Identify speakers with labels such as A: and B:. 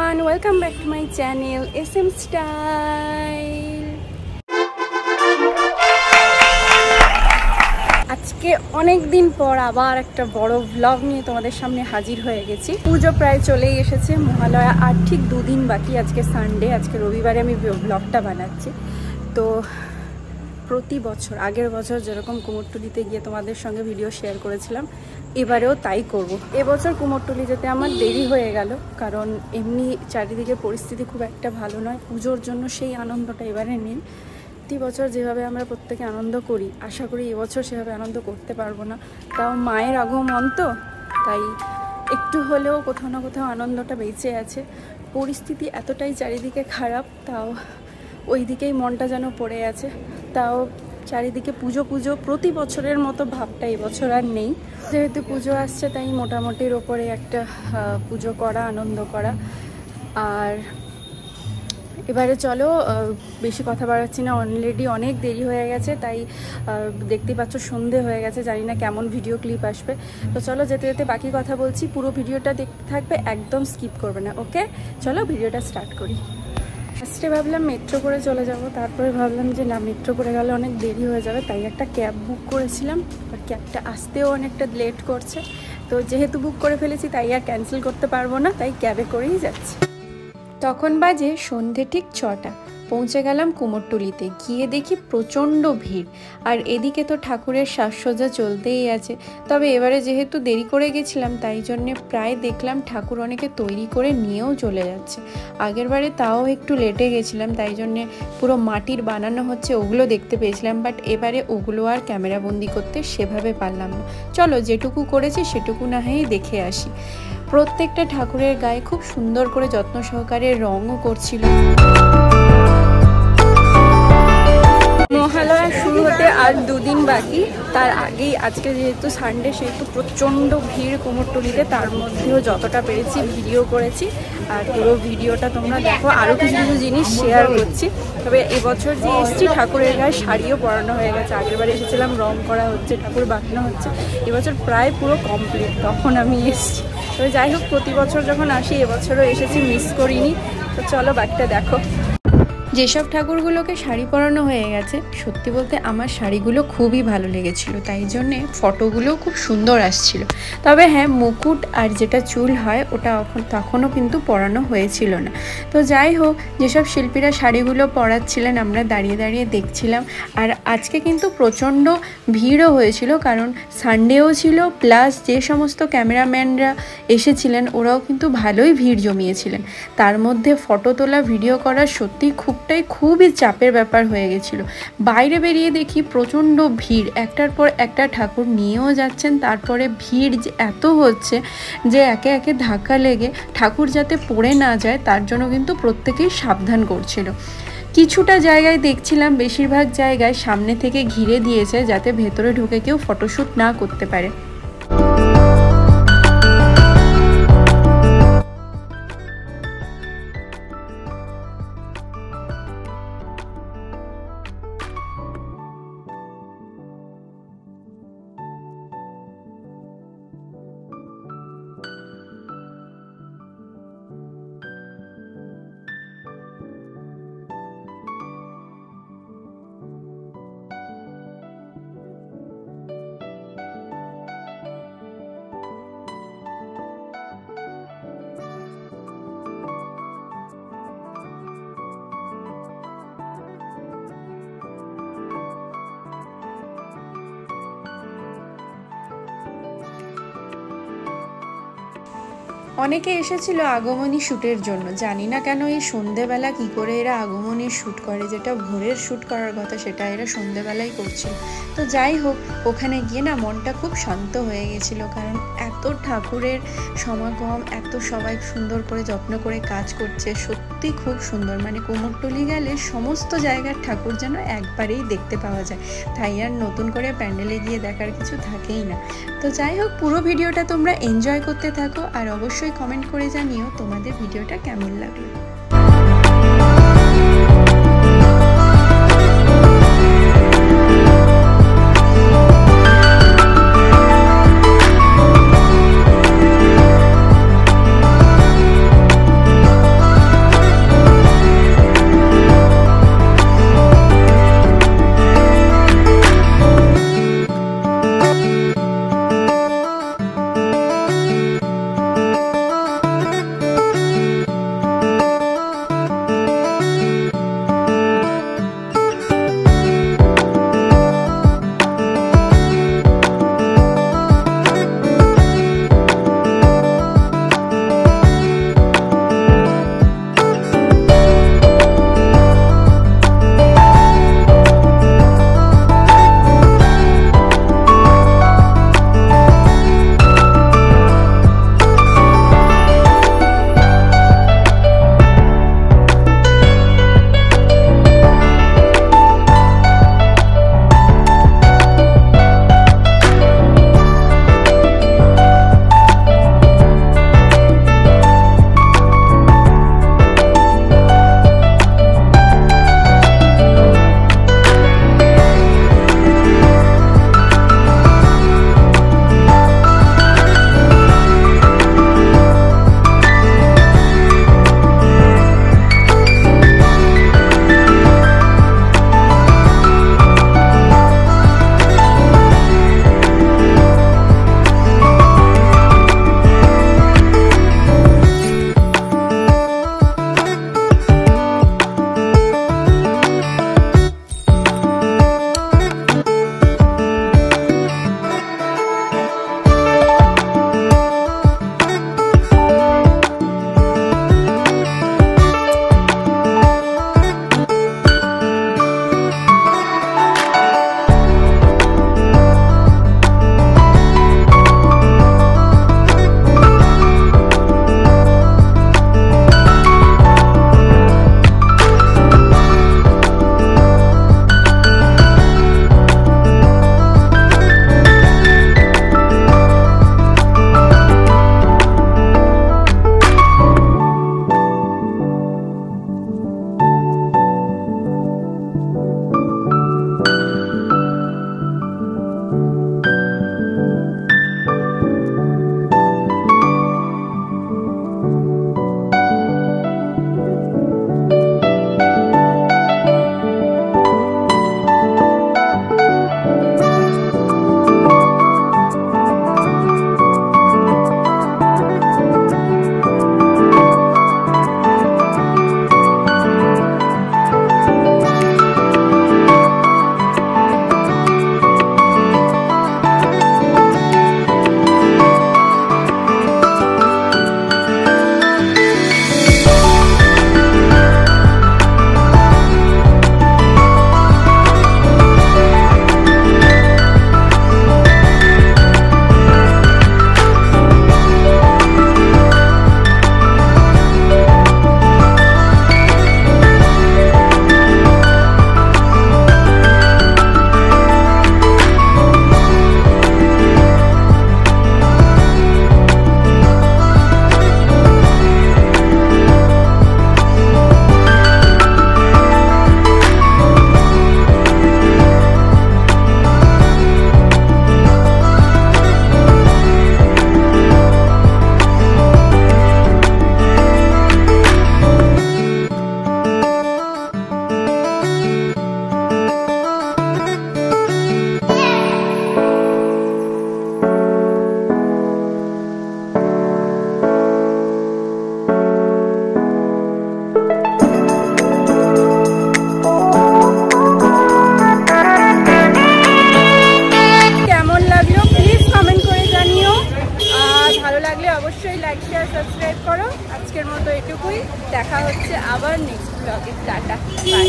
A: everyone, welcome back to my channel SM Style. আজকে অনেক দিন পর আবার একটা বড় ব্লগ নিয়ে তোমাদের সামনে হাজির হয়ে গেছি। পুজো প্রায় চলেই এসেছে, মহালয়া আর ঠিক দুদিন বাকি। আজকে সানডে, আজকে রবিবারে আমি ব্লগটা বানাচ্ছি। তো প্রতি বছর, আগের বছর যেরকম কুমোরটুলিতে গিয়ে তোমাদের সঙ্গে ভিডিও শেয়ার করেছিলাম, এবারেও তাই করব। এবছর কুমোরটুলি যেতে আমার দেরি হয়ে গেল, কারণ এমনি চারিদিকে পরিস্থিতি খুব একটা ভালো নয়। পুজোর জন্য সেই আনন্দটা এবারে নেই। প্রতি বছর যেভাবে আমরা প্রত্যেকে আনন্দ করি, আশা করি এবছর সেভাবে আনন্দ করতে পারবো না। তাও মায়ের আগমন তো, তাই একটু হলেও কোথাও না কোথাও আনন্দটা বেঁচে আছে। পরিস্থিতি এতটাই চারিদিকে খারাপ, তাও ওই দিকেই মনটা যেন পড়ে আছে। তাও চারিদিকে পুজো পুজো, প্রতি বছরের মতো ভাবটা এবছর আর নেই। যেহেতু পুজো আসছে, তাই মোটামুটির ওপরে একটা পুজো করা, আনন্দ করা। আর এবারে চলো, বেশি কথা বাড়াচ্ছি না, অলরেডি অনেক দেরি হয়ে গেছে। তাই দেখতেই পাচ্ছ সন্ধে হয়ে গেছে, জানি না কেমন ভিডিও ক্লিপ আসবে। তো চলো যেতে যেতে বাকি কথা বলছি, পুরো ভিডিওটা দেখতে থাকবে, একদম স্কিপ করবে না। ওকে, চলো ভিডিওটা স্টার্ট করি। ফার্স্টে ভাবলাম মেট্রো করে চলে যাব, তারপরে ভাবলাম যে না, মেট্রো করে গেলে অনেক দেরি হয়ে যাবে, তাই একটা ক্যাব বুক করেছিলাম। আর ক্যাবটা আসতেও অনেকটা লেট করছে, তো যেহেতু বুক করে ফেলেছি তাই আর ক্যান্সেল করতে পারবো না, তাই ক্যাবে করেই যাচ্ছি। তখন বাজে সন্ধে ঠিক 6টা। পৌঁছে গেলাম কুমোরটুলিতে। গিয়ে দেখি প্রচণ্ড ভিড়, আর এদিকে তো ঠাকুরের সাজসজ্জা চলতেই আছে। তবে এবারে যেহেতু দেরি করে গেছিলাম, তাই জন্যে প্রায় দেখলাম ঠাকুর অনেকে তৈরি করে নিয়েও চলে যাচ্ছে। আগেরবারে তাও একটু লেটে গেছিলাম, তাই জন্যে পুরো মাটির বানানো হচ্ছে ওগুলো দেখতে পেয়েছিলাম, বাট এবারে ওগুলো আর ক্যামেরাবন্দি করতে সেভাবে পারলাম না। চলো যেটুকু করেছি সেটুকু না হয় দেখে আসি। প্রত্যেকটা ঠাকুরের গায়ে খুব সুন্দর করে যত্ন সহকারে রঙও করছিল। মহালয়া শুরু হতে আর দুদিন বাকি, তার আগেই আজকে যেহেতু সানডে, সেহেতু প্রচণ্ড ভিড় কুমোরটুলিতে। তার মধ্যেও যতটা পেরেছি ভিডিও করেছি, আর পুরো ভিডিওটা তোমরা দেখো। আরও কিছু কিছু জিনিস শেয়ার করছি। তবে এবছর যে এসছি, ঠাকুরের গায়ে শাড়িও পরানো হয়ে গেছে। আগেরবার এসেছিলাম রং করা হচ্ছে, ঠাকুর বাঁধানো হচ্ছে। এবছর প্রায় পুরো কমপ্লিট, তখন আমি এসছি। তবে যাই হোক, প্রতি বছর যখন আসি, এবছরও এসেছি, মিস করিনি। তো চলো বাকিটা দেখো। যেসব ঠাকুরগুলোকে শাড়ি পরানো হয়ে গেছে, সত্যি বলতে আমার শাড়িগুলো খুবই ভালো লেগেছিল, তাই জন্যে ফটোগুলোও খুব সুন্দর আসছিল। তবে হ্যাঁ, মুকুট আর যেটা চুল হয় ওটা তখনও কিন্তু পরানো হয়েছিল না। তো যাই হোক, যেসব শিল্পীরা শাড়িগুলো পরাচ্ছিলেন আমরা দাঁড়িয়ে দাঁড়িয়ে দেখছিলাম। আর আজকে কিন্তু প্রচণ্ড ভিড়ও হয়েছিল, কারণ সানডেও ছিল, প্লাস যে সমস্ত ক্যামেরাম্যানরা এসেছিলেন ওরাও কিন্তু ভালোই ভিড় জমিয়েছিলেন। তার মধ্যে ফটো তোলা, ভিডিও করা সত্যি খুবই চাপের ব্যাপার হয়ে গেছিল। বাইরে বেরিয়ে দেখি প্রচণ্ড ভিড়, একটার পর একটা ঠাকুর নিয়েও যাচ্ছেন। তারপরে ভিড় এত হচ্ছে যে একে একে ধাক্কা লেগে ঠাকুর যাতে পড়ে না যায়, তার জন্য কিন্তু প্রত্যেকেই সাবধান করছিল। কিছুটা জায়গায় দেখছিলাম, বেশিরভাগ জায়গায় সামনে থেকে ঘিরে দিয়েছে, যাতে ভেতরে ঢুকে কেউ ফটোশ্যুট না করতে পারে। অনেকে এসেছিল আগমনী শ্যুটের জন্য। জানি না কেন এই সন্ধেবেলা কি করে এরা আগমনীর শ্যুট করে, যেটা ভোরের শ্যুট করার কথা সেটা এরা সন্ধেবেলায় করছিল। তো যাই হোক, ওখানে গিয়ে না মনটা খুব শান্ত হয়ে গেছিলো, কারণ এত ঠাকুরের সমাগম, এত সবাই সুন্দর করে যত্ন করে কাজ করছে, সত্যি খুব সুন্দর। মানে কুমোরটুলি গেলে সমস্ত জায়গার ঠাকুর যেন একবারেই দেখতে পাওয়া যায়, তাই আর নতুন করে প্যান্ডেলে গিয়ে দেখার কিছু থাকেই না। তো যাই হোক, পুরো ভিডিওটা তোমরা এনজয় করতে থাকো, আর অবশ্যই কমেন্ট করে জানিও তোমাদের ভিডিওটা কেমন লাগলো। এইটুকুই, দেখা হচ্ছে আবার নেক্সট ব্লগে। Tata, by.